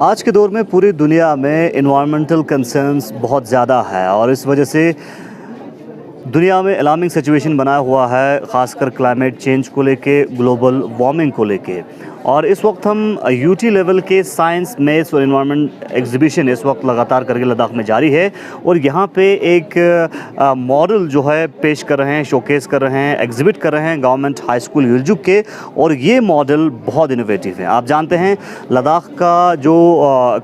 आज के दौर में पूरी दुनिया में इन्वायरमेंटल कंसर्न्स बहुत ज़्यादा है और इस वजह से दुनिया में अलार्मिंग सिचुएशन बना हुआ है, ख़ासकर क्लाइमेट चेंज को लेके, ग्लोबल वार्मिंग को लेके। और इस वक्त हम यूटी लेवल के साइंस, मैथ्स और इन्वायरमेंट एग्जीबिशन इस वक्त लगातार करगिल लद्दाख में जारी है और यहाँ पे एक मॉडल जो है पेश कर रहे हैं, शोकेस कर रहे हैं, एग्जिबिट कर रहे हैं गवर्नमेंट हाई स्कूल युलजुक के। और ये मॉडल बहुत इनोवेटिव है। आप जानते हैं लद्दाख का जो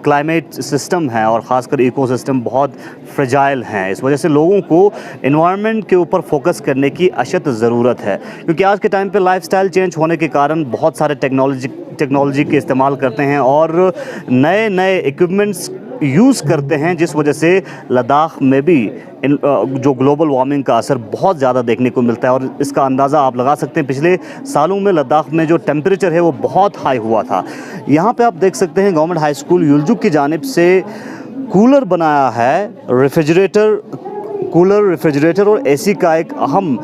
क्लाइमेट सिस्टम है और ख़ासकर इकोसिस्टम बहुत फ्रेजाइल हैं। इस वजह से लोगों को इन्वायरमेंट के ऊपर फोकस करने की अशद ज़रूरत है, क्योंकि आज के टाइम पे लाइफस्टाइल चेंज होने के कारण बहुत सारे टेक्नोलॉजी के इस्तेमाल करते हैं और नए नए इक्विपमेंट्स यूज़ करते हैं, जिस वजह से लद्दाख में भी जो ग्लोबल वार्मिंग का असर बहुत ज़्यादा देखने को मिलता है। और इसका अंदाज़ा आप लगा सकते हैं, पिछले सालों में लद्दाख में जो टेम्परेचर है वो बहुत हाई हुआ था। यहाँ पे आप देख सकते हैं गवर्नमेंट हाई स्कूल युलजुक की जानिब से कूलर बनाया है, रेफ्रिजरेटर और एसी का एक अहम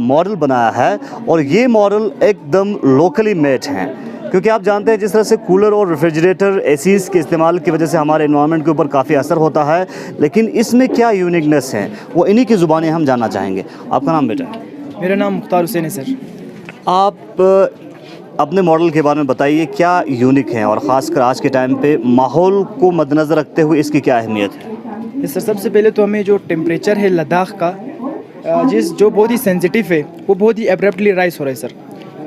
मॉडल बनाया है। और ये मॉडल एकदम लोकली मेड हैं, क्योंकि आप जानते हैं जिस तरह से कूलर और रेफ्रिजरेटर एसीज़ के इस्तेमाल की वजह से हमारे एनवायरनमेंट के ऊपर काफ़ी असर होता है, लेकिन इसमें क्या यूनिकनेस है वो इन्हीं की ज़ुबानी हम जानना चाहेंगे। आपका नाम बेटा? मेरा नाम मुख्तार हुसैन है सर। आप अपने मॉडल के बारे में बताइए, क्या यूनिक है और ख़ासकर आज के टाइम पे माहौल को मद्देनज़र रखते हुए इसकी क्या अहमियत है? सर सबसे पहले तो हमें जो टेम्परेचर है लद्दाख का जो बहुत ही सेंसिटिव है वो बहुत ही एब्रप्टली राइज हो रहा है सर।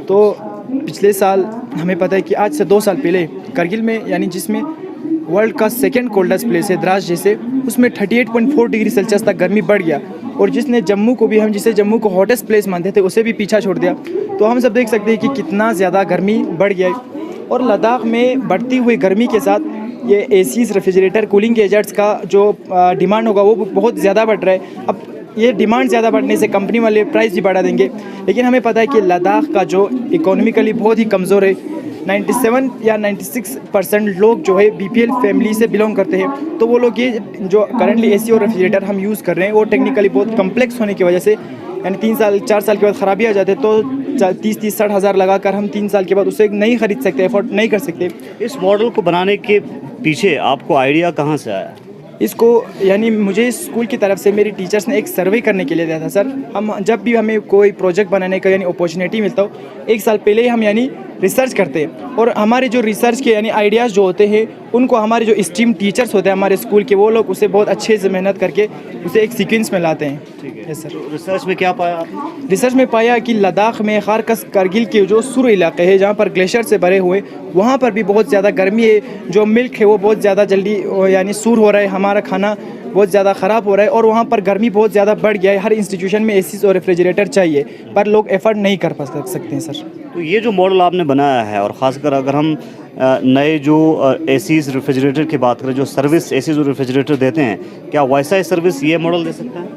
तो पिछले साल हमें पता है कि आज से 2 साल पहले करगिल में, यानी जिसमें वर्ल्ड का सेकंड कोल्डेस्ट प्लेस है द्रास जैसे, उसमें 38.4 डिग्री सेल्सियस तक गर्मी बढ़ गया और जिसने जम्मू को भी, हम जिसे जम्मू को हॉटेस्ट प्लेस मानते थे, उसे भी पीछा छोड़ दिया। तो हम सब देख सकते हैं कि कितना ज़्यादा गर्मी बढ़ गया है। और लद्दाख में बढ़ती हुई गर्मी के साथ ये एसीज, रेफ्रिजरेटर, कूलिंग एजेंट्स का जो डिमांड होगा वो बहुत ज़्यादा बढ़ रहा है। अब ये डिमांड ज़्यादा बढ़ने से कंपनी वाले प्राइस भी बढ़ा देंगे, लेकिन हमें पता है कि लद्दाख का जो इकोनॉमिकली बहुत ही कमज़ोर है, 97 या 96% लोग जो है बीपीएल फैमिली से बिलोंग करते हैं। तो वो लोग ये जो करंटली एसी और रेफ्रिजरेटर हम यूज़ कर रहे हैं वो टेक्निकली बहुत कम्प्लेक्स होने की वजह से, यानी 3 साल 4 साल के बाद ख़राबी आ जाते तो 30-60 हज़ार लगाकर हम 3 साल के बाद उसे नहीं ख़रीद सकते, अफोर्ड नहीं कर सकते। इस मॉडल को बनाने के पीछे आपको आइडिया कहाँ से आया? इसको यानी मुझे स्कूल की तरफ से मेरी टीचर्स ने एक सर्वे करने के लिए दिया था सर। हम जब भी हमें कोई प्रोजेक्ट बनाने का यानी अपॉर्चुनिटी मिलता हो, 1 साल पहले ही हम यानी रिसर्च करते हैं और हमारे जो रिसर्च के यानी आइडियाज़ जो होते हैं उनको हमारे जो स्ट्रीम टीचर्स होते हैं हमारे स्कूल के, वो लोग उसे बहुत अच्छे से मेहनत करके उसे एक सीक्वेंस में लाते हैं। ठीक है। Yes sir. तो रिसर्च में क्या पाया आपने? रिसर्च में पाया कि लद्दाख में खारकस करगिल के जो सुर इलाके हैं जहाँ पर ग्लेशियर से भरे हुए, वहाँ पर भी बहुत ज़्यादा गर्मी है। जो मिल्क है वो बहुत ज़्यादा जल्दी यानी सूर हो रहा है, हमारा खाना बहुत ज़्यादा ख़राब हो रहा है और वहाँ पर गर्मी बहुत ज़्यादा बढ़ गया है। हर इंस्टीट्यूशन में एसी और रेफ्रिजरेटर चाहिए, पर लोग एफर्ट नहीं कर सकते हैं सर। तो ये जो मॉडल आपने बनाया है, और ख़ासकर अगर हम नए जो एसीज रेफ्रिजरेटर की बात करें, जो सर्विस एसीज और रेफ्रिजरेटर देते हैं, क्या वैसा ही सर्विस ये मॉडल दे सकता है?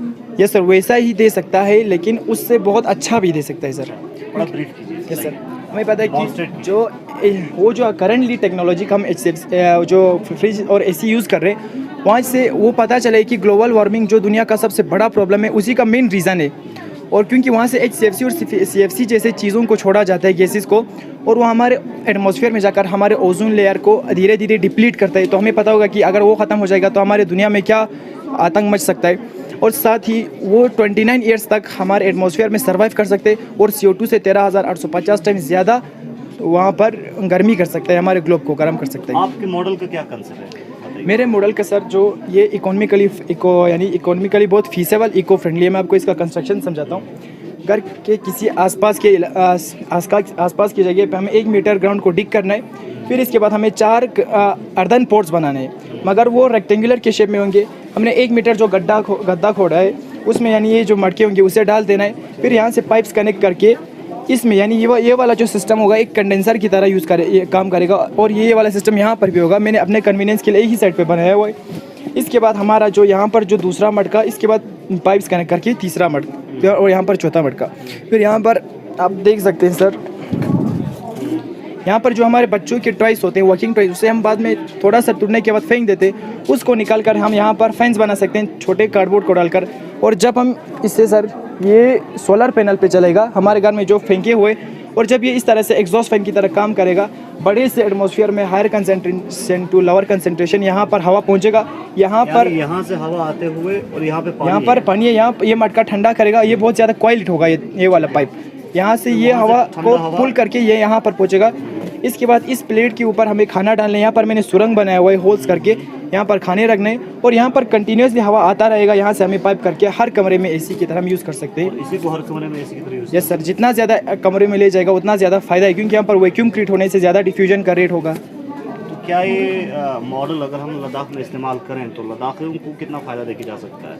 यस सर, वैसा ही दे सकता है, लेकिन उससे बहुत अच्छा भी दे सकता है सर। थोड़ा ब्रीफ कीजिए। यस सर, हमें पता है कि जो करंटली टेक्नोलॉजी का हम जो फ्रिज और एसी यूज़ कर रहे हैं, वहाँ से वो पता चले कि ग्लोबल वार्मिंग जो दुनिया का सबसे बड़ा प्रॉब्लम है, उसी का मेन रीज़न है। और क्योंकि वहाँ से HCFC और CFC जैसे चीज़ों को छोड़ा जाता है, गैसेस को, और वो हमारे एटमॉस्फेयर में जाकर हमारे ओजोन लेयर को धीरे धीरे डिप्लीट करता है। तो हमें पता होगा कि अगर वो ख़त्म हो जाएगा तो हमारे दुनिया में क्या आतंक मच सकता है। और साथ ही वो 29 ईयर्स तक हमारे एटमॉस्फेयर में सर्वाइव कर सकते हैं और CO2 से 13,850 टाइम्स ज़्यादा वहाँ पर गर्मी कर सकता है, हमारे ग्लोब को गर्म कर सकता है। आपके मॉडल का क्या कंसेप्ट है? मेरे मॉडल का सर जो ये इकोनॉमिकली बहुत फीसेबल, इको फ्रेंडली है। मैं आपको इसका कंस्ट्रक्शन समझाता हूँ। घर के किसी आसपास की जगह पे हमें 1 मीटर ग्राउंड को डिग करना है। फिर इसके बाद हमें 4 अर्दन पोर्ट्स बनाने हैं, मगर वो रेक्टेंगुलर के शेप में होंगे। हमने 1 मीटर जो गड्ढा खोदा है उसमें यानी ये जो मटके होंगे उसे डाल देना है। फिर यहाँ से पाइप्स कनेक्ट करके इसमें यानी ये वाला जो सिस्टम होगा एक कंडेंसर की तरह काम करेगा और ये वाला सिस्टम यहाँ पर भी होगा। मैंने अपने कन्वीनियंस के लिए एक ही साइड पे बनाया हुआ है। इसके बाद हमारा जो यहाँ पर जो दूसरा मटका, इसके बाद पाइप्स कनेक्ट करके तीसरा मटका और यहाँ पर चौथा मटका। फिर यहाँ पर आप देख सकते हैं सर, यहाँ पर जो हमारे बच्चों के टॉयस होते हैं, वर्किंग टॉयस, उसे हम बाद में थोड़ा सा टूटने के बाद फेंक देते हैं, उसको निकाल कर हम यहाँ पर फैंस बना सकते हैं छोटे कार्डबोर्ड को डालकर। और जब हम इससे सर ये सोलर पैनल पे चलेगा, हमारे घर में जो फेंके हुए और जब ये इस तरह से एग्जॉस्ट फैन की तरह काम करेगा, बड़े से एटमॉस्फेयर में higher concentration to lower concentration यहाँ पर हवा पहुँचेगा। यहाँ पर यहाँ से हवा आते हुए और यहाँ पे पानी यहाँ पर पानी है, यहाँ ये मटका ठंडा करेगा। ये बहुत ज़्यादा क्वाइलिट होगा ये वाला पाइप। यहाँ से ये हवा को पुल करके ये यहाँ पर पहुँचेगा। इसके बाद इस प्लेट के ऊपर हमें खाना डालना है। यहाँ पर मैंने सुरंग बनाया हुआ है होल्स करके, यहाँ पर खाने रखने, और यहाँ पर कंटिन्यूसली हवा आता रहेगा। यहाँ से हमें पाइप करके हर कमरे में एसी की तरह हम यूज़ कर सकते हैं। इसी को हर कमरे में एसी की तरह यूज़ यस सर, जितना ज़्यादा कमरे में ले जाएगा उतना ज़्यादा फ़ायदा है, क्योंकि यहाँ पर वैक्यूम क्रिएट होने से ज़्यादा डिफ्यूजन का रेट होगा। तो क्या ये मॉडल अगर हम लद्दाख में इस्तेमाल करें तो लद्दाखियों को कितना फ़ायदा देखा जा सकता है?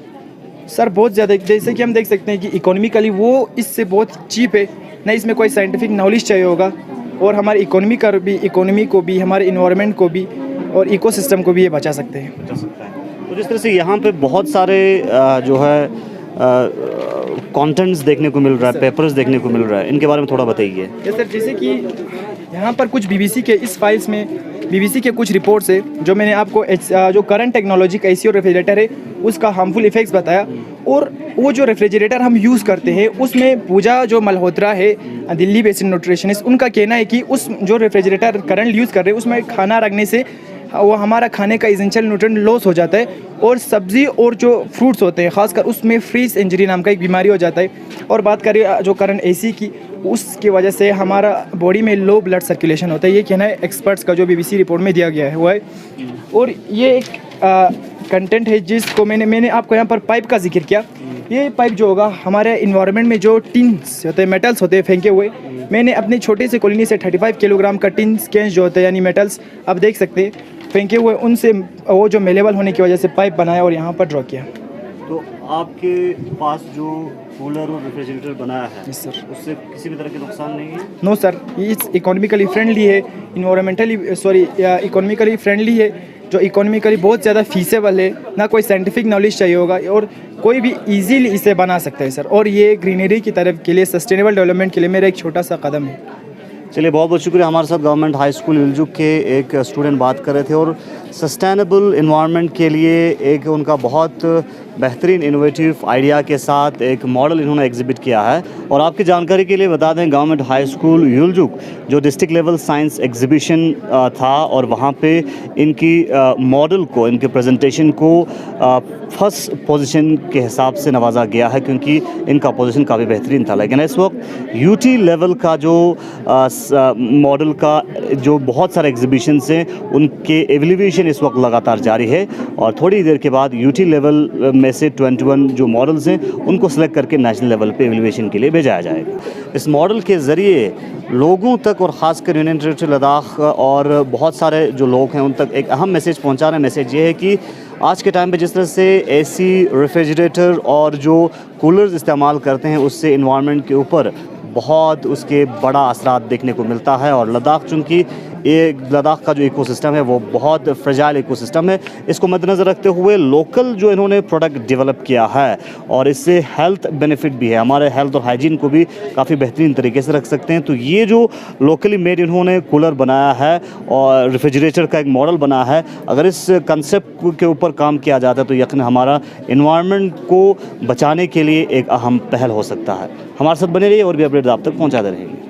सर बहुत ज़्यादा, जैसे कि हम देख सकते हैं कि इकोनॉमिकली वो इससे बहुत चीप है, ना इसमें कोई साइंटिफिक नॉलेज चाहिए होगा, और हमारी इकोनॉमी को भी हमारे इन्वायरमेंट को भी और इकोसिस्टम को भी ये बचा सकते हैं। बचा सकता है। तो जिस तरह से यहाँ पे बहुत सारे जो है कंटेंट्स देखने को मिल रहा है, पेपर्स देखने को मिल रहा है, इनके बारे में थोड़ा बताइए। यस सर, जैसे कि यहाँ पर कुछ बीबीसी के इस फाइल्स में बीबीसी के कुछ रिपोर्ट्स है जो मैंने आपको जो करंट टेक्नोलॉजी का एसी और रेफ्रिजरेटर है उसका हार्मफुल इफेक्ट्स बताया, और वो जो रेफ्रिजरेटर हम यूज़ करते हैं उसमें पूजा जो मल्होत्रा है, दिल्ली बेसिन न्यूट्रिशनिस्ट, उनका कहना है कि उस जो रेफ्रिजरेटर करंट यूज़ कर रहे हैं उसमें खाना रखने से वो हमारा खाने का इसेंशियल न्यूट्रिएंट लॉस हो जाता है, और सब्ज़ी और जो फ्रूट्स होते हैं खासकर उसमें फ्रीज इंजरी नाम का एक बीमारी हो जाता है। और बात करें जो करंट एसी की, उसकी वजह से हमारा बॉडी में लो ब्लड सर्कुलेशन होता है। ये कहना है एक्सपर्ट्स का जो बीबीसी रिपोर्ट में दिया गया है वो है। और ये एक कंटेंट है जिसको मैंने आपको यहाँ पर पाइप का जिक्र किया। ये पाइप जो होगा हमारे इन्वायरमेंट में जो टिन्स होते हैं, मेटल्स होते हैं फेंके हुए, मैंने अपनी छोटे से कॉलोनी से 35 किलोग्राम का टिन स्केंस जो होता है यानी मेटल्स आप देख सकते हैं फेंके हुए, उनसे वो जो मेलेबल होने की वजह से पाइप बनाया और यहाँ पर ड्रॉ किया। तो आपके पास जो कूलर और रेफ्रिजरेटर बनाया है, यस सर, उससे किसी भी तरह के नुकसान नहीं है? नो सर, ये इकोनॉमिकली फ्रेंडली है, इकोनॉमिकली फ्रेंडली है, जो इकोनॉमिकली बहुत ज़्यादा फीसेबल है, ना कोई साइंटिफिक नॉलेज चाहिए होगा, और कोई भी इजीली इसे बना सकता है सर। और ये ग्रीनरी की तरफ के लिए, सस्टेनेबल डेवलपमेंट के लिए मेरा एक छोटा सा कदम है। चलिए, बहुत बहुत शुक्रिया। हमारे साथ गवर्नमेंट हाई स्कूल युलजुक के एक स्टूडेंट बात कर रहे थे और सस्टेनेबल इन्वायरमेंट के लिए एक उनका बहुत बेहतरीन इनोवेटिव आइडिया के साथ एक मॉडल इन्होंने एग्जिबिट किया है। और आपकी जानकारी के लिए बता दें, गवर्नमेंट हाई स्कूल युलजुक जो डिस्ट्रिक्ट लेवल साइंस एग्जीबिशन था, और वहाँ पे इनकी मॉडल को, इनके प्रेजेंटेशन को फर्स्ट पोजीशन के हिसाब से नवाजा गया है, क्योंकि इनका पोजीशन काफ़ी बेहतरीन था। लेकिन इस वक्त यूटी लेवल का जो मॉडल का जो बहुत सारे एग्जीबिशंस हैं उनके एवल्यूएशन इस वक्त लगातार जारी है, और थोड़ी देर के बाद यूटी लेवल में से 21 जो मॉडल्स हैं उनको सेलेक्ट करके नेशनल लेवल पे एवल्यूएशन के लिए भेजा जाएगा। इस मॉडल के ज़रिए लोगों तक, और ख़ासकर यूनियन टेरिटरी लद्दाख और बहुत सारे जो लोग हैं उन तक एक अहम मैसेज पहुंचा रहे हैं। मैसेज ये है कि आज के टाइम पे जिस तरह से एसी, रेफ्रिजरेटर और जो कूलर्स इस्तेमाल करते हैं उससे इन्वायरमेंट के ऊपर बहुत उसके बड़ा असरात देखने को मिलता है। और लद्दाख, चूँकि ये लद्दाख का जो इकोसिस्टम है वो बहुत फ्रेजाइल इकोसिस्टम है, इसको मद्देनज़र रखते हुए लोकल जो इन्होंने प्रोडक्ट डेवलप किया है, और इससे हेल्थ बेनिफिट भी है, हमारे हेल्थ और हाइजीन को भी काफ़ी बेहतरीन तरीके से रख सकते हैं। तो ये जो लोकली मेड इन्होंने कूलर बनाया है और रेफ्रिजरेटर का एक मॉडल बनाया है, अगर इस कंसेप्ट के ऊपर काम किया जाता है तो यकीन हमारा इन्वायरमेंट को बचाने के लिए एक अहम पहल हो सकता है। हमारे साथ बने रहिए और भी अपडेट आप तक पहुँचाते रहेंगे।